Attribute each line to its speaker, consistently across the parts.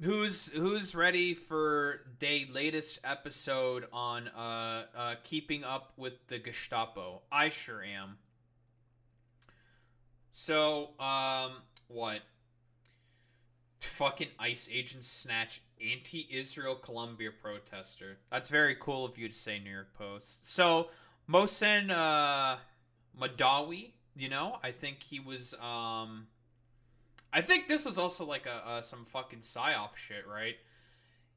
Speaker 1: Who's ready for the latest episode on keeping up with the Gestapo? I sure am. So, what? Fucking ICE agents snatch anti-Israel Colombia protester. That's very cool of you to say, New York Post. So, Mohsen Madawi, I think he was I think this was also like a some fucking psyop shit, right?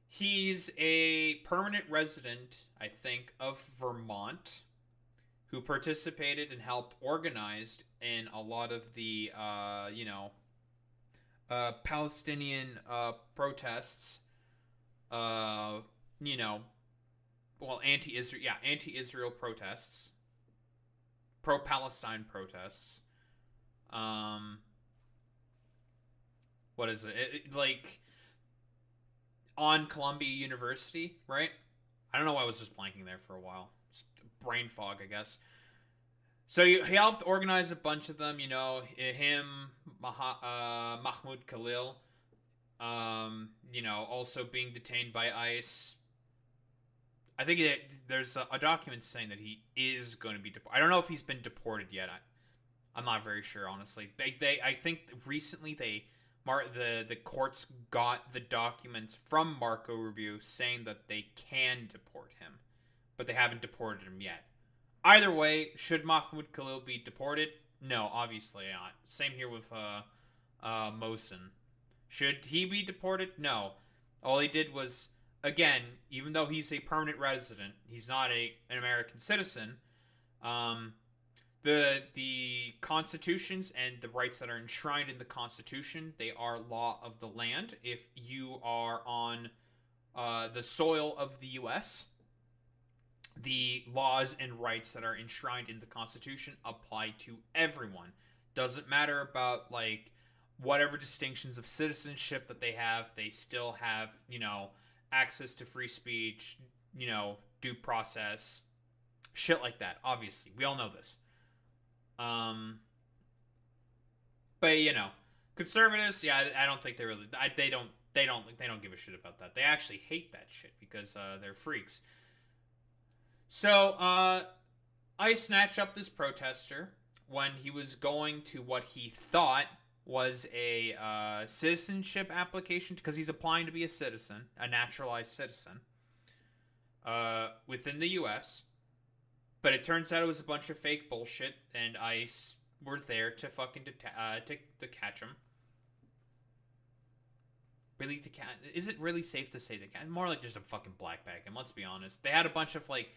Speaker 1: He's a permanent resident, I think, of Vermont, who participated and helped organize in a lot of the, Palestinian protests. Uh, you know, anti-Israel, yeah, anti-Israel protests, pro-Palestine protests. Um, what is like on Columbia University, right? I don't know why I was just blanking there for a while. Just brain fog, I guess. So he helped organize a bunch of them. Him, Mahmoud Khalil. Also being detained by ICE. I think there's a document saying that he is going to be deported. I don't know if he's been deported yet. I'm not very sure, honestly. I think recently the courts got the documents from Marco Rubio saying that they can deport him, but they haven't deported him yet. Either way, should Mahmoud Khalil be deported? No, obviously not. Same here with Mohsen. Should he be deported? No. All he did was, again, even though he's a permanent resident, he's not an American citizen. Um, the constitutions and the rights that are enshrined in the Constitution, they are law of the land. If you are on the soil of the U.S., the laws and rights that are enshrined in the Constitution apply to everyone. Doesn't matter about like whatever distinctions of citizenship that they have, they still have, access to free speech, due process, shit like that. Obviously, we all know this. Um, but conservatives, yeah, I don't think they really, they don't give a shit about that. They actually hate that shit because they're freaks. So, I snatched up this protester when he was going to what he thought was a citizenship application because he's applying to be a citizen, a naturalized citizen, within the U.S. But it turns out it was a bunch of fake bullshit, and ICE were there to fucking to catch him. Really, to catch? Is it really safe to say to catch? More like just a fucking black bag. And let's be honest, they had a bunch of like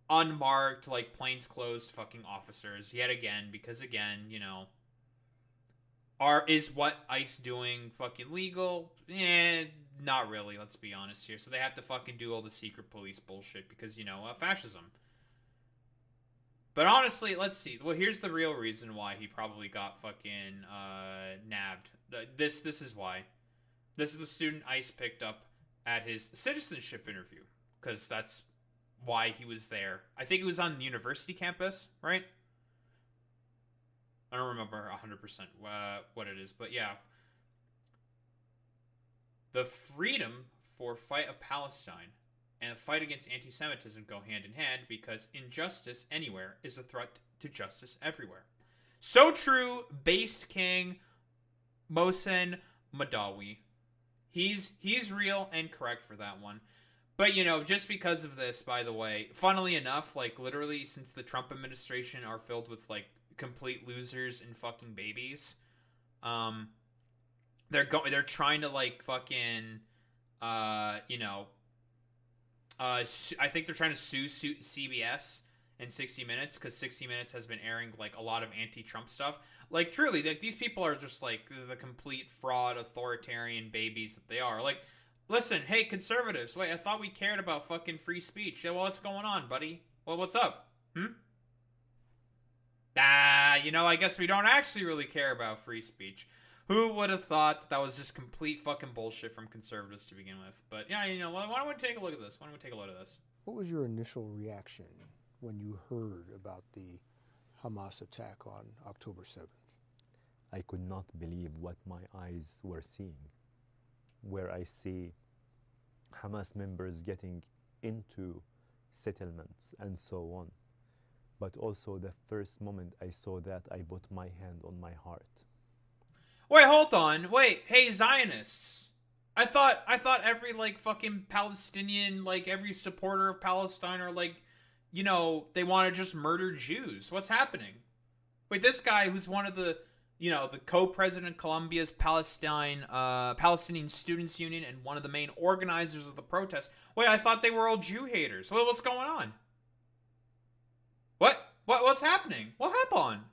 Speaker 1: unmarked, like plainclothes fucking officers yet again, because again, is what ICE doing fucking legal? Not really. Let's be honest here. So they have to fucking do all the secret police bullshit because fascism. But honestly, let's see. Well, here's the real reason why he probably got fucking nabbed. This is why. This is the student ICE picked up at his citizenship interview because that's why he was there. I think it was on the university campus, right? I don't remember 100% what it is, but yeah. The freedom for fight of Palestine and the fight against anti-Semitism go hand in hand because injustice anywhere is a threat to justice everywhere. So true, based king Mohsen Madawi. He's real and correct for that one. But just because of this, by the way, funnily enough, like literally since the Trump administration are filled with like complete losers and fucking babies, um, they're trying to like fucking, uh, you know, I think they're trying to sue CBS and 60 Minutes because 60 Minutes has been airing like a lot of anti-Trump stuff. Like truly, like these people are just like the complete fraud, authoritarian babies that they are. Like, listen, hey conservatives, wait, I thought we cared about fucking free speech. Yeah, well, what's going on, buddy? Well, what's up? I guess we don't actually really care about free speech. Who would have thought that was just complete fucking bullshit from conservatives to begin with? But yeah, why don't we take a look at this? Why don't we take a look at this?
Speaker 2: What was your initial reaction when you heard about the Hamas attack on October 7th?
Speaker 3: I could not believe what my eyes were seeing. where I see Hamas members getting into settlements and so on. But also the first moment I saw that, I put my hand on my heart.
Speaker 1: Wait, hold on. Wait, hey Zionists. I thought every like fucking Palestinian, like every supporter of Palestine are like, you know, they want to just murder Jews. What's happening? Wait, this guy who's one of the, you know, the co-president of Colombia's Palestinian Students Union and one of the main organizers of the protest. Wait, I thought they were all Jew haters. What's going on? What's happening? What happened?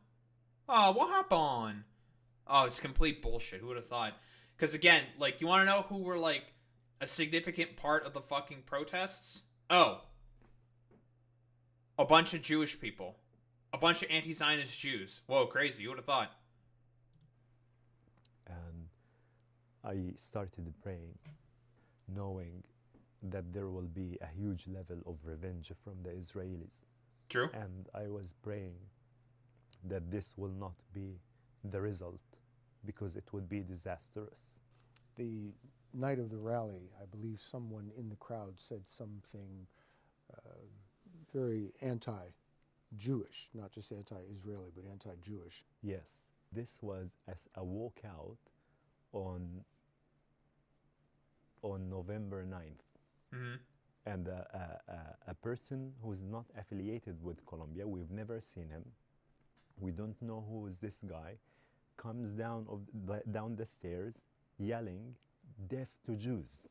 Speaker 1: Oh, what happened? Oh, it's complete bullshit. Who would have thought? Because again, like, you want to know who were like a significant part of the fucking protests? Oh, a bunch of Jewish people, a bunch of anti-Zionist Jews. Whoa, crazy! Who would have thought?
Speaker 3: And I started praying, knowing that there will be a huge level of revenge from the Israelis.
Speaker 1: True.
Speaker 3: And I was praying that this will not be the result, because it would be disastrous.
Speaker 2: The night of the rally, I believe someone in the crowd said something very anti-Jewish, not just anti-Israeli, but anti-Jewish.
Speaker 3: Yes, this was as a walkout on November 9th.
Speaker 1: Mm-hmm.
Speaker 3: And a person who is not affiliated with Colombia, we've never seen him, we don't know who is this guy, comes down the stairs yelling, "Death to Jews."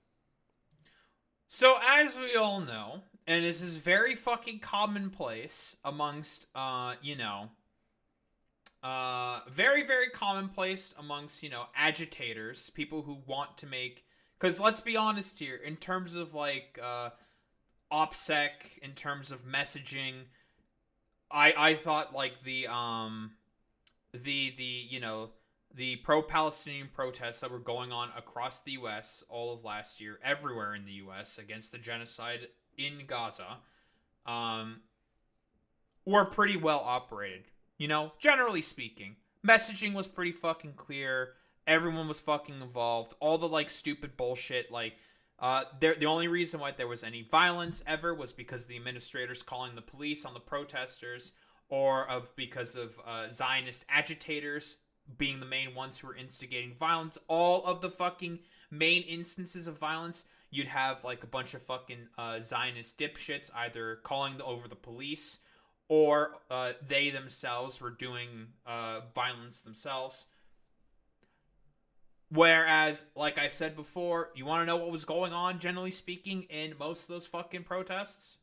Speaker 1: So, as we all know, and this is very fucking commonplace amongst, very, very commonplace amongst, agitators, people who want to make, because let's be honest here, in terms of, like, OPSEC, in terms of messaging, I thought, like, the pro-Palestinian protests that were going on across the U.S. all of last year, everywhere in the U.S. against the genocide in Gaza, were pretty well operated. Generally speaking, messaging was pretty fucking clear. Everyone was fucking involved. All the like stupid bullshit, like the only reason why there was any violence ever was because the administrators calling the police on the protesters, or because of Zionist agitators being the main ones who were instigating violence. All of the fucking main instances of violence, you'd have like a bunch of fucking Zionist dipshits either calling over the police, or they themselves were doing violence themselves. Whereas, like I said before, you want to know what was going on, generally speaking, in most of those fucking protests?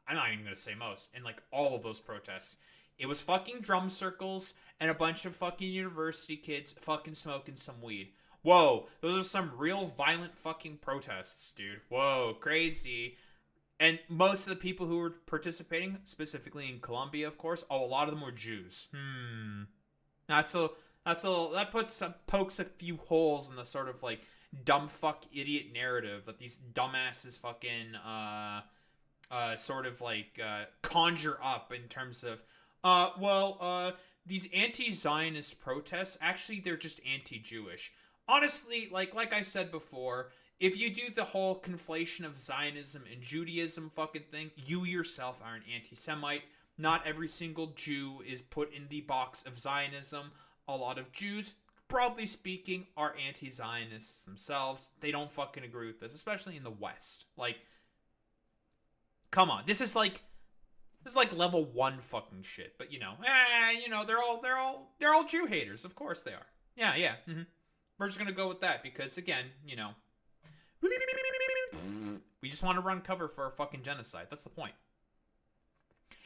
Speaker 1: I'm not even going to say most. In, like, all of those protests. It was fucking drum circles and a bunch of fucking university kids fucking smoking some weed. Whoa, those are some real violent fucking protests, dude. Whoa, crazy. And most of the people who were participating, specifically in Colombia, of course, a lot of them were Jews. That pokes a few holes in the sort of like dumb fuck idiot narrative that these dumbasses fucking sort of like conjure up in terms of these anti-Zionist protests, actually they're just anti-Jewish. Honestly, like I said before, if you do the whole conflation of Zionism and Judaism fucking thing, you yourself are an anti-Semite. Not every single Jew is put in the box of Zionism. A lot of Jews, broadly speaking, are anti-Zionists themselves. They don't fucking agree with this, especially in the West. Like, come on, this is like level 1 fucking shit. But they're all Jew haters. Of course they are. Yeah. We're just gonna go with that because again, we just want to run cover for a fucking genocide. That's the point.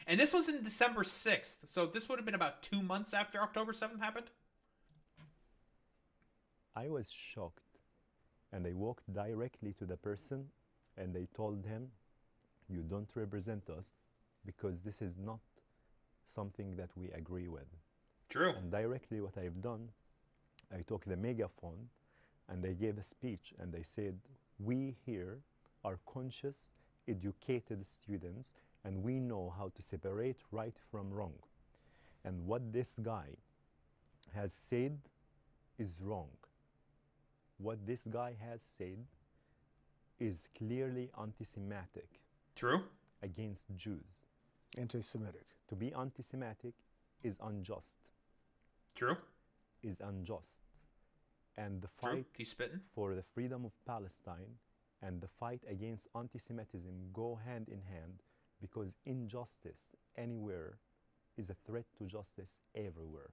Speaker 1: And this was in December 6th, so this would have been about 2 months after October 7th happened?
Speaker 3: I was shocked, and I walked directly to the person, and I told him, "You don't represent us, because this is not something that we agree with."
Speaker 1: True.
Speaker 3: And directly what I've done, I took the megaphone, and I gave a speech, and I said, "We here are conscious, educated students, and we know how to separate right from wrong. And what this guy has said is wrong. what this guy has said is clearly anti-Semitic
Speaker 1: True.
Speaker 3: against Jews.
Speaker 2: Anti-Semitic.
Speaker 3: To be anti-Semitic is unjust,
Speaker 1: True.
Speaker 3: is unjust. And the
Speaker 1: True.
Speaker 3: fight
Speaker 1: He's spitting.
Speaker 3: for the freedom of Palestine and the fight against anti-Semitism go hand in hand, because injustice anywhere is a threat to justice everywhere.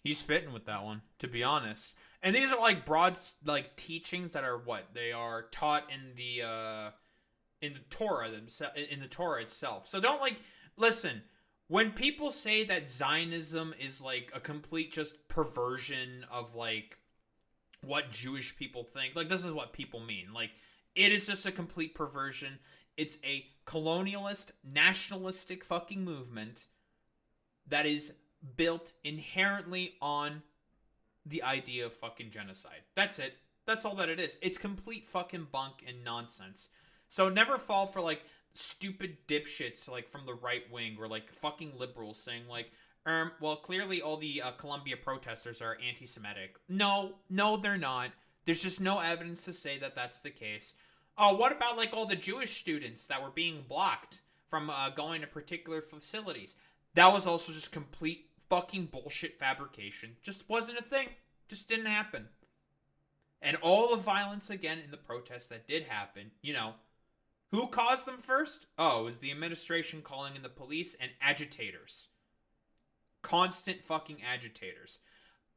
Speaker 1: He's spitting with that one, to be honest. And these are like broad like teachings that are what they are taught in the Torah themselves, in the Torah itself. So don't like listen. When people say that Zionism is like a complete just perversion of like what Jewish people think, like this is what people mean. Like it is just a complete perversion. It's a colonialist, nationalistic fucking movement that is built inherently on the idea of fucking genocide. That's it. That's all that it is. It's complete fucking bunk and nonsense. So never fall for like stupid dipshits like from the right wing or like fucking liberals saying like, well, clearly all the Columbia protesters are anti-Semitic. No, they're not. There's just no evidence to say that that's the case. Oh, what about like all the Jewish students that were being blocked from going to particular facilities? That was also just complete fucking bullshit fabrication. Just wasn't a thing. Just didn't happen. And all the violence again in the protests that did happen, you know, who caused them first? Oh, it was the administration calling in the police and agitators. Constant fucking agitators.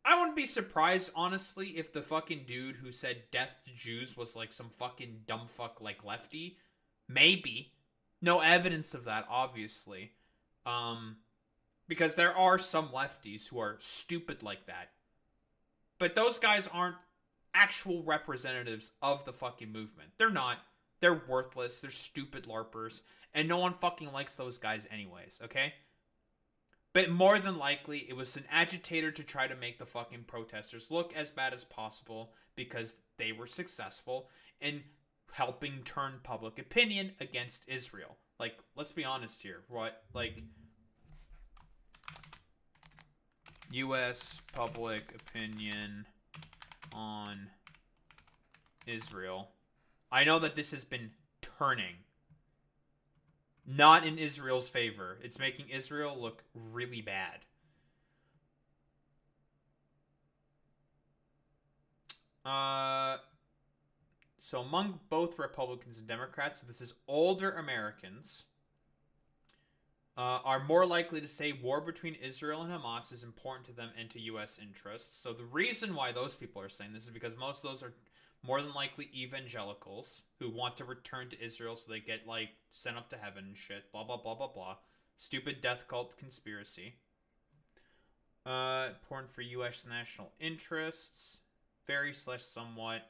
Speaker 1: I wouldn't be surprised, honestly, if the fucking dude who said death to Jews was like some fucking dumb fuck like lefty. Maybe. No evidence of that, obviously. Because there are some lefties who are stupid like that. But those guys aren't actual representatives of the fucking movement. They're not. They're worthless. They're stupid LARPers. And no one fucking likes those guys anyways, okay? But more than likely, it was an agitator to try to make the fucking protesters look as bad as possible because they were successful in helping turn public opinion against Israel. Like, let's be honest here. What, like, U.S. public opinion on Israel. I know that this has been turning. Not in Israel's favor. It's making Israel look really bad. So among both Republicans and Democrats, so this is older Americans, are more likely to say war between Israel and Hamas is important to them and to U.S. interests. So the reason why those people are saying this is because most of those are more than likely evangelicals who want to return to Israel so they get, like, sent up to heaven and shit. Blah, blah, blah, blah, blah. Stupid death cult conspiracy. Important for U.S. national interests. Very/somewhat.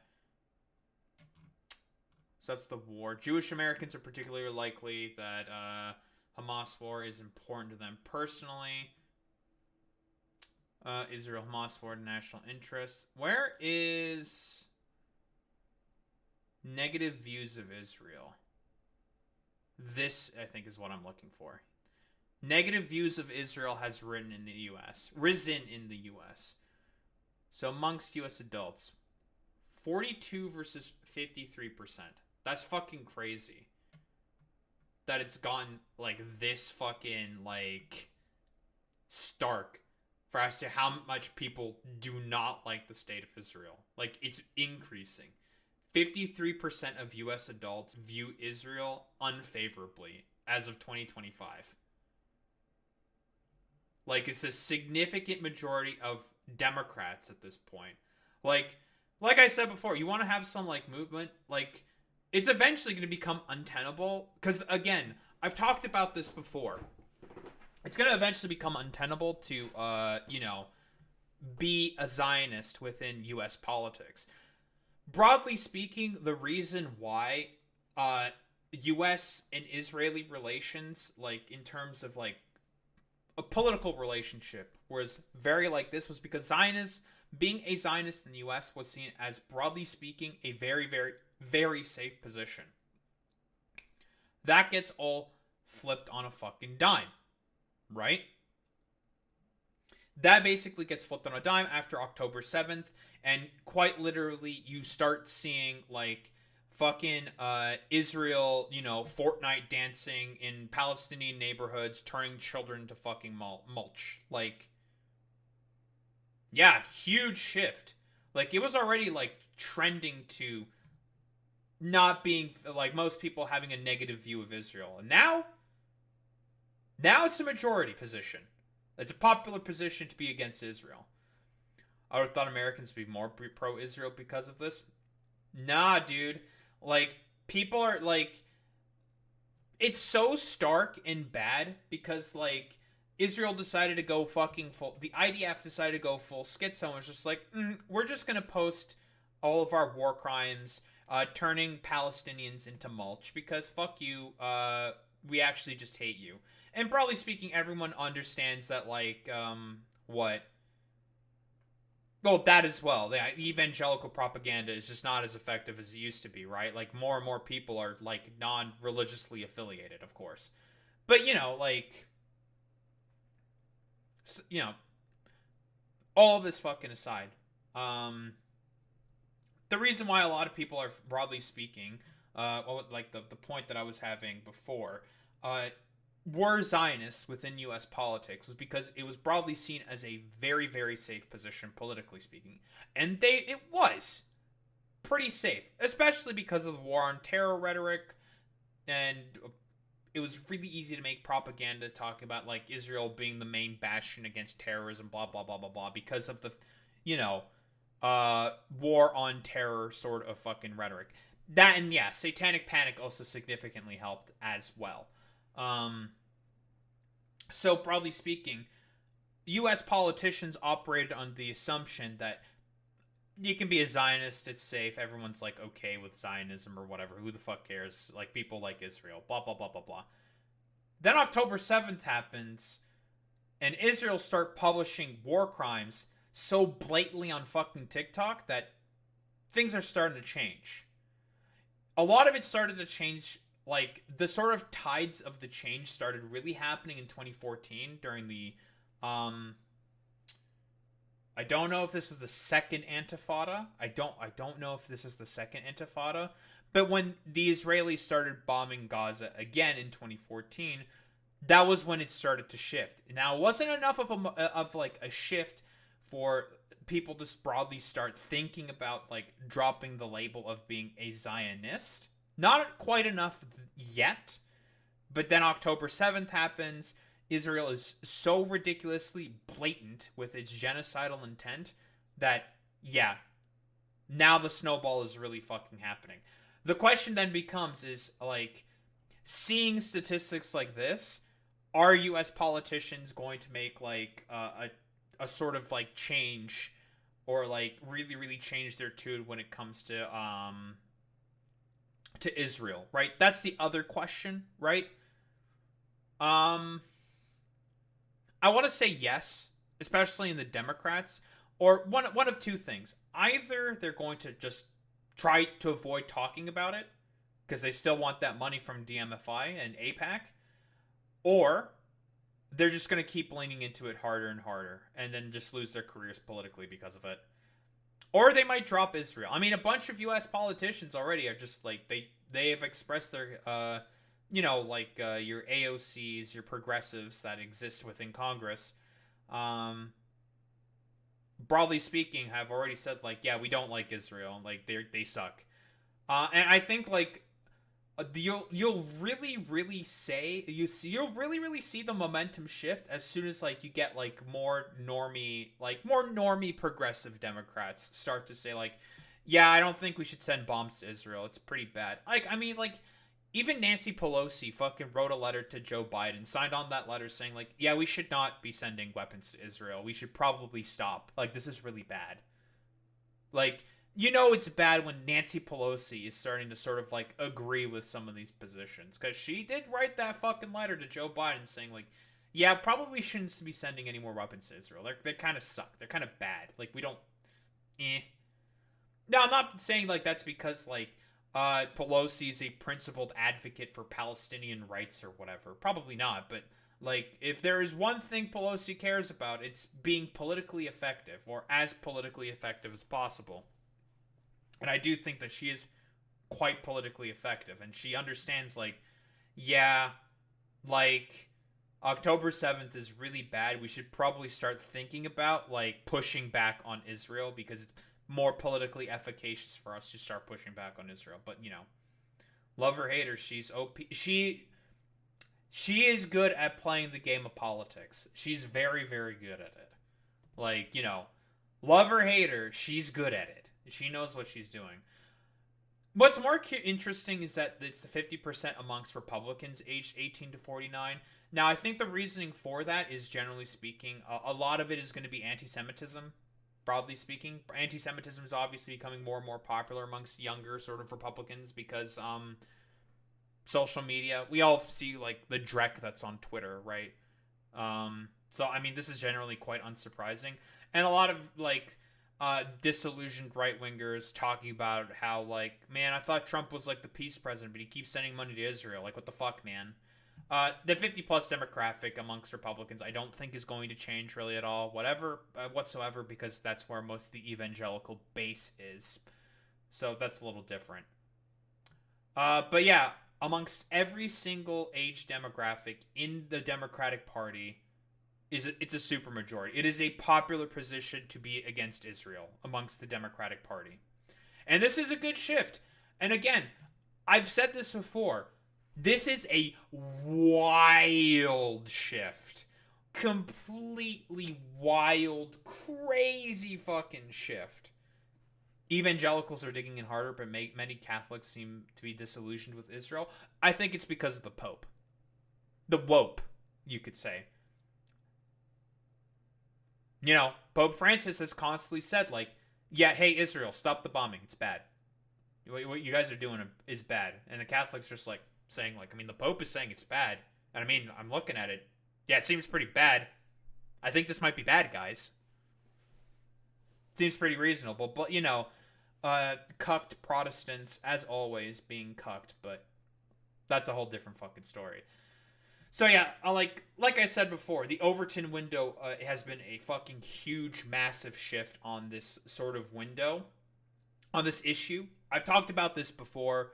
Speaker 1: So that's the war. Jewish Americans are particularly likely that Hamas war is important to them personally. Israel-Hamas war national interests. Where is negative views of Israel? This, I think, is what I'm looking for. Negative views of Israel has risen in the U.S. So amongst U.S. adults, 42 versus 53%. That's fucking crazy. That it's gone like this fucking like stark for as to how much people do not like the state of Israel. Like, it's increasing. 53% of U.S. adults view Israel unfavorably as of 2025. Like, it's a significant majority of Democrats at this point. Like I said before, you want to have some, like, movement, like, it's eventually going to become untenable. Because, again, I've talked about this before. It's going to eventually become untenable to, be a Zionist within U.S. politics. Broadly speaking, the reason why U.S. and Israeli relations, like, in terms of, like, a political relationship was very like this was because being a Zionist in the U.S. was seen as, broadly speaking, a very, very, very safe position. That gets all flipped on a fucking dime, right? That basically gets flipped on a dime after October 7th, and quite literally you start seeing like fucking Israel, Fortnite dancing in Palestinian neighborhoods, turning children to fucking mulch. Like, yeah, huge shift. Like, it was already like trending to not being like most people having a negative view of Israel, and now it's a majority position. It's a popular position to be against Israel. I would have thought Americans would be more pro-Israel because of this. Nah, dude. Like, people are like, it's so stark and bad because like Israel decided to go fucking full. The IDF decided to go full schizo and was just like, we're just gonna post all of our war crimes, turning Palestinians into mulch because fuck you. We actually just hate you. And broadly speaking, everyone understands that like what. Well, that as well. The evangelical propaganda is just not as effective as it used to be, right? Like, more and more people are, like, non-religiously affiliated, of course. But, like, all this fucking aside, the reason why a lot of people are, broadly speaking, like, the point that I was having before, were Zionists within U.S. politics was because it was broadly seen as a very, very safe position, politically speaking. And it was pretty safe, especially because of the war on terror rhetoric. And it was really easy to make propaganda talking about, like, Israel being the main bastion against terrorism, blah, blah, blah, blah, blah, because of the, war on terror sort of fucking rhetoric. That, and yeah, satanic panic also significantly helped as well. So broadly speaking, U.S. politicians operated on the assumption that you can be a Zionist, it's safe, everyone's like okay with Zionism or whatever, who the fuck cares, like people like Israel, blah, blah, blah, blah, blah. Then October 7th happens, and Israel start publishing war crimes so blatantly on fucking TikTok that things are starting to change. A lot of it started to change. Like, the sort of tides of the change started really happening in 2014 during the, I don't know if this was the second Intifada. I don't know if this is the second Intifada. But when the Israelis started bombing Gaza again in 2014, that was when it started to shift. Now, it wasn't enough of like a shift for people to broadly start thinking about like dropping the label of being a Zionist. Not quite enough yet, but then October 7th happens. Israel is so ridiculously blatant with its genocidal intent that, yeah, now the snowball is really fucking happening. The question then becomes is, like, seeing statistics like this, are U.S. politicians going to make, like, a sort of, like, change or, like, really, really change their tune when it comes to Israel, right? That's the other question, right? I want to say yes, especially in the Democrats, or one of two things. Either they're going to just try to avoid talking about it because they still want that money from DMFI and AIPAC, or they're just going to keep leaning into it harder and harder and then just lose their careers politically because of it. Or they might drop Israel. I mean, a bunch of U.S. politicians already are just like, they have expressed their, your AOCs, your progressives that exist within Congress, broadly speaking, have already said, like, yeah, we don't like Israel. Like, they suck. And I think, like, you'll really really see the momentum shift as soon as like you get like more normie progressive Democrats start to say like, yeah, I don't think we should send bombs to Israel, it's pretty bad. Like, I mean, like, even Nancy Pelosi fucking wrote a letter to Joe Biden, signed on that letter saying like, yeah, we should not be sending weapons to Israel, we should probably stop, like, this is really bad. Like, it's bad when Nancy Pelosi is starting to sort of, like, agree with some of these positions. Because she did write that fucking letter to Joe Biden saying, like, yeah, probably shouldn't be sending any more weapons to Israel. They kind of suck. They're kind of bad. Like, we don't... Now, I'm not saying, like, that's because, like, Pelosi is a principled advocate for Palestinian rights or whatever. Probably not. But Like, if there is one thing Pelosi cares about, it's being politically effective, or as politically effective as possible. And I do think that she is quite politically effective, and she understands, like, yeah, like, October 7th is really bad. We should probably start thinking about, like, pushing back on Israel, because it's more politically efficacious for us to start pushing back on Israel. But, you know, love her, hate her, she's OP. She is good at playing the game of politics. She's very, very good at it. Like, you know, love her, hate her, she's good at it. She knows what she's doing. What's more interesting is that it's 50% amongst Republicans aged 18 to 49. Now, I think the reasoning for that is, generally speaking, a lot of it is going to be anti-Semitism, broadly speaking. Anti-Semitism is obviously becoming more and more popular amongst younger sort of Republicans because social media. We all see, like, the dreck that's on Twitter, right? So, I mean, this is generally quite unsurprising. And a lot of, like, disillusioned right-wingers talking about how, like, man, I thought Trump was, like, the peace president, but he keeps sending money to Israel. Like, what the fuck, man? The 50-plus demographic amongst Republicans, I don't think is going to change really at all, whatsoever, because that's where most of the evangelical base is. So that's a little different. But yeah, amongst every single age demographic in the Democratic Party, it's a supermajority. It is a popular position to be against Israel amongst the Democratic Party. And this is a good shift. And again, I've said this before. This is a wild shift. Completely wild, crazy fucking shift. Evangelicals are digging in harder, but many Catholics seem to be disillusioned with Israel. I think it's because of the Pope. The Wope, you could say. You know, Pope Francis has constantly said, like, yeah, hey, Israel, stop the bombing. It's bad. What you guys are doing is bad. And the Catholics just, like, saying, like, I mean, the Pope is saying it's bad. And I mean, I'm looking at it. Yeah, it seems pretty bad. I think this might be bad, guys. Seems pretty reasonable. But, you know, cucked Protestants, as always, being cucked. But that's a whole different fucking story. So yeah, like I said before, the Overton window has been a fucking huge, massive shift on this sort of window, on this issue. I've talked about this before.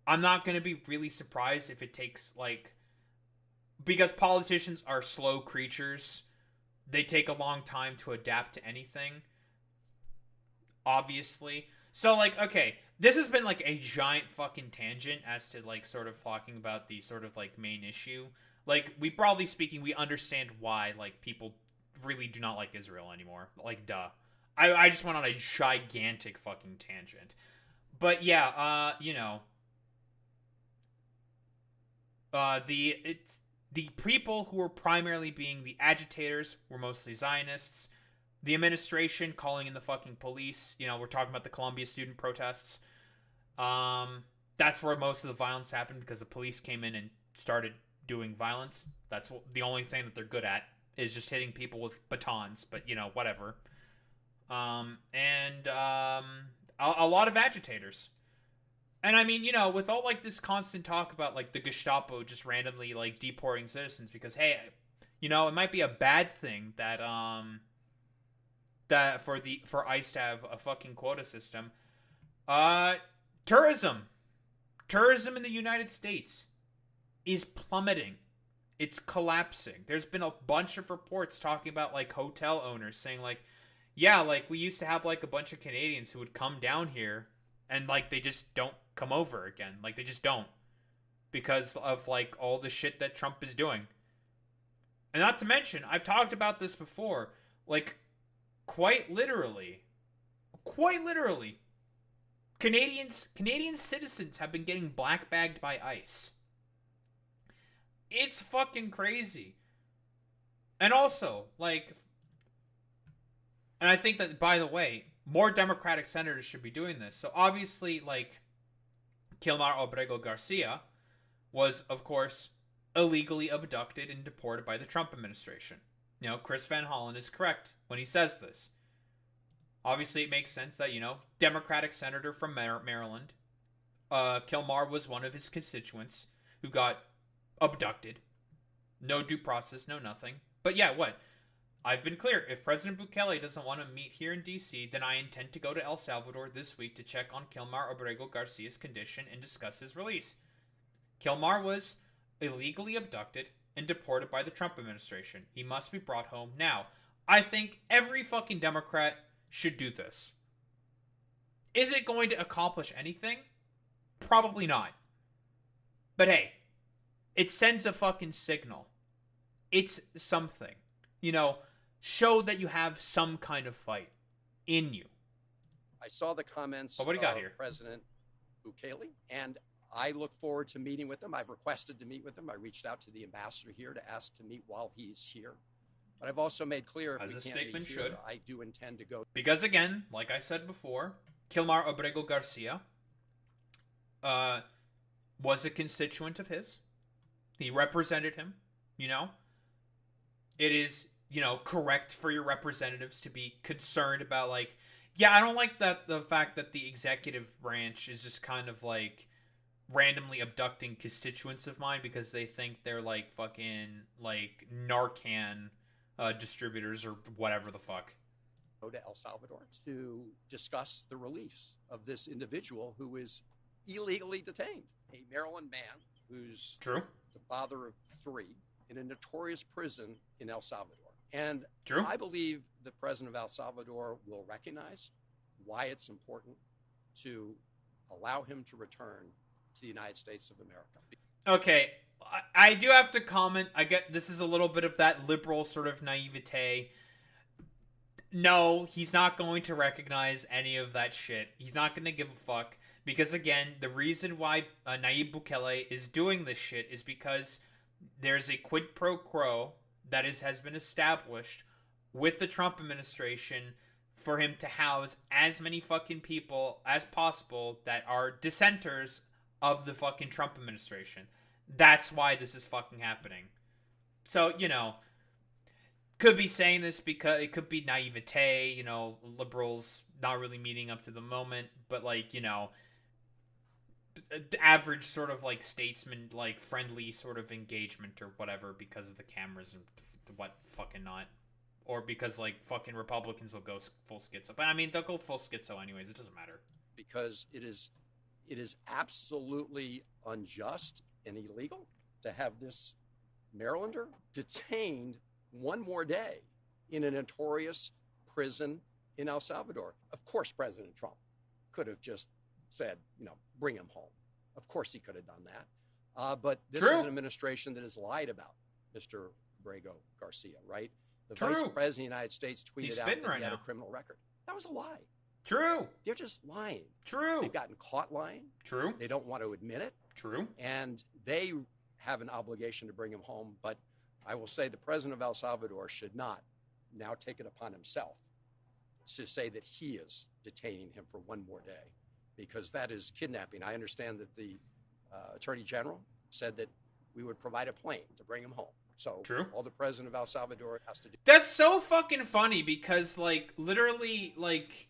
Speaker 1: I'm not going to be really surprised if it takes, like, because politicians are slow creatures. They take a long time to adapt to anything, obviously. So, like, okay, this has been, like, a giant fucking tangent as to, like, sort of talking about the sort of, like, main issue. Like, we, broadly speaking, we understand why, like, people really do not like Israel anymore. Like, duh. I just went on a gigantic fucking tangent. But, yeah, you know, the people who were primarily being the agitators were mostly Zionists. The administration calling in the fucking police. You know, we're talking about the Columbia student protests. That's where most of the violence happened because the police came in and started doing violence. That's the only thing that they're good at is just hitting people with batons. But, you know, whatever. And a lot of agitators. And I mean, you know, with all, like, this constant talk about, like, the Gestapo just randomly, like, deporting citizens because, hey, you know, it might be a bad thing that for ICE to have a fucking quota system. Tourism in the United States is plummeting. It's collapsing. There's been a bunch of reports talking about, like, hotel owners saying, like, yeah, like, we used to have, like, a bunch of Canadians who would come down here and, like, they just don't come over again. Like, they just don't. Because of, like, all the shit that Trump is doing. And not to mention, I've talked about this before, like, quite literally, Canadian citizens have been getting black-bagged by ICE. It's fucking crazy. And also, like, and I think that, by the way, more Democratic senators should be doing this. So obviously, like, Kilmar Obrego Garcia was, of course, illegally abducted and deported by the Trump administration. You know, Chris Van Hollen is correct when he says this. Obviously, it makes sense that, you know, Democratic senator from Maryland, Kilmar was one of his constituents who got abducted. No due process, no nothing. But yeah, what? I've been clear. If President Bukele doesn't want to meet here in D.C., then I intend to go to El Salvador this week to check on Kilmar Abrego Garcia's condition and discuss his release. Kilmar was illegally abducted and deported by the Trump administration. He must be brought home now. I think every fucking Democrat should do this. Is it going to accomplish anything? Probably not. But hey, it sends a fucking signal. It's something. You know, show that you have some kind of fight in you.
Speaker 4: I saw the comments
Speaker 1: What do you got here?
Speaker 4: President Bukele, and I look forward to meeting with him. I've requested to meet with him. I reached out to the ambassador here to ask to meet while he's here. But I've also made clear, if
Speaker 1: As
Speaker 4: we
Speaker 1: a
Speaker 4: can't
Speaker 1: statement
Speaker 4: meet here,
Speaker 1: should.
Speaker 4: I do intend to go.
Speaker 1: Because again, like I said before, Kilmar Abrego Garcia was a constituent of his. He represented him, you know. It is, you know, correct for your representatives to be concerned about, like, yeah, I don't like the fact that the executive branch is just kind of like randomly abducting constituents of mine because they think they're like fucking like Narcan distributors or whatever the fuck.
Speaker 4: Go to El Salvador to discuss the release of this individual who is illegally detained. A Maryland man who's
Speaker 1: True.
Speaker 4: the father of 3 in a notorious prison in El Salvador. And
Speaker 1: True.
Speaker 4: I believe the president of El Salvador will recognize why it's important to allow him to return to the United States of America.
Speaker 1: Okay, I do have to comment. I get this is a little bit of that liberal sort of naivete. No, he's not going to recognize any of that shit. He's not going to give a fuck. Because again, the reason why Nayib Bukele is doing this shit is because there's a quid pro quo that has been established with the Trump administration for him to house as many fucking people as possible that are dissenters of the fucking Trump administration. That's why this is fucking happening. So, you know, could be saying this because it could be naivete, you know, liberals not really meeting up to the moment, but like, you know, average sort of like statesman, like friendly sort of engagement or whatever because of the cameras and what fucking not. Or because like fucking Republicans will go full schizo. But I mean, they'll go full schizo anyways. It doesn't matter.
Speaker 4: Because it is absolutely unjust and illegal to have this Marylander detained one more day in a notorious prison in El Salvador. Of course, President Trump could have just said, you know, bring him home. Of course he could have done that. But this
Speaker 1: True.
Speaker 4: is an administration that has lied about Mr. Abrego Garcia, right? The
Speaker 1: True.
Speaker 4: Vice President of the United States tweeted out that
Speaker 1: right
Speaker 4: he had
Speaker 1: now.
Speaker 4: a criminal record. That was a lie.
Speaker 1: True.
Speaker 4: They're just lying.
Speaker 1: True.
Speaker 4: They've gotten caught lying.
Speaker 1: True.
Speaker 4: They don't want to admit it.
Speaker 1: True.
Speaker 4: And they have an obligation to bring him home. But I will say the president of El Salvador should not now take it upon himself to say that he is detaining him for one more day, because that is kidnapping. I understand that the Attorney General said that we would provide a plane to bring him home. So
Speaker 1: True.
Speaker 4: all the president of El Salvador has to do.
Speaker 1: That's so fucking funny because, like, literally, like,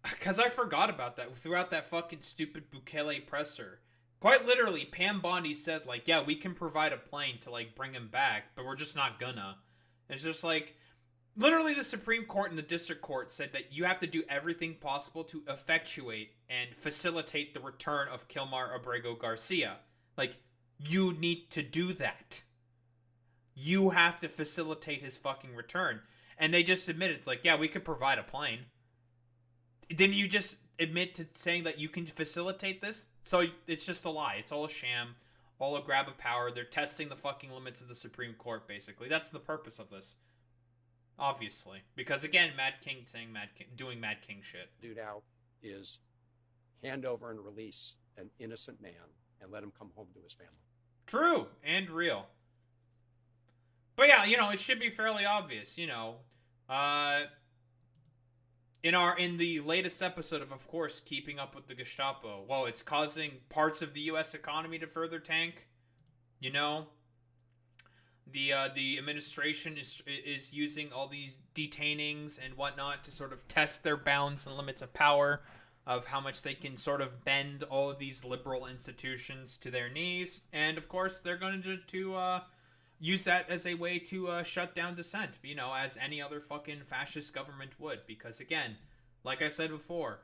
Speaker 1: because I forgot about that throughout that fucking stupid Bukele presser. Quite literally, Pam Bondi said, like, yeah, we can provide a plane to, like, bring him back, but we're just not gonna. And it's just like, literally the Supreme Court and the District Court said that you have to do everything possible to effectuate and facilitate the return of Kilmar Abrego Garcia. Like, you need to do that. You have to facilitate his fucking return. And they just admitted, it's like, yeah, we could provide a plane. Didn't you just admit to saying that you can facilitate this? So it's just a lie. It's all a sham. All a grab of power. They're testing the fucking limits of the Supreme Court, basically. That's the purpose of this. Obviously. Because, again, Mad King doing Mad King shit.
Speaker 4: Do now is hand over and release an innocent man and let him come home to his family. True
Speaker 1: and real. But yeah, you know, it should be fairly obvious, you know. In the latest episode of course, Keeping Up with the Gestapo, well, it's causing parts of the U.S. economy to further tank. You know, the administration is using all these detainings and whatnot to sort of test their bounds and limits of power, of how much they can sort of bend all of these liberal institutions to their knees. And of course, they're going to use that as a way to shut down dissent, you know, as any other fucking fascist government would. Because again, like I said before,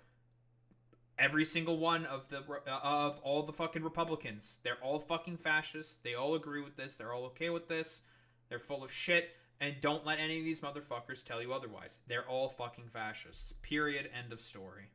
Speaker 1: every single one of all the fucking Republicans, they're all fucking fascists. They all agree with this. They're all okay with this. They're full of shit. And don't let any of these motherfuckers tell you otherwise. They're all fucking fascists. Period. End of story.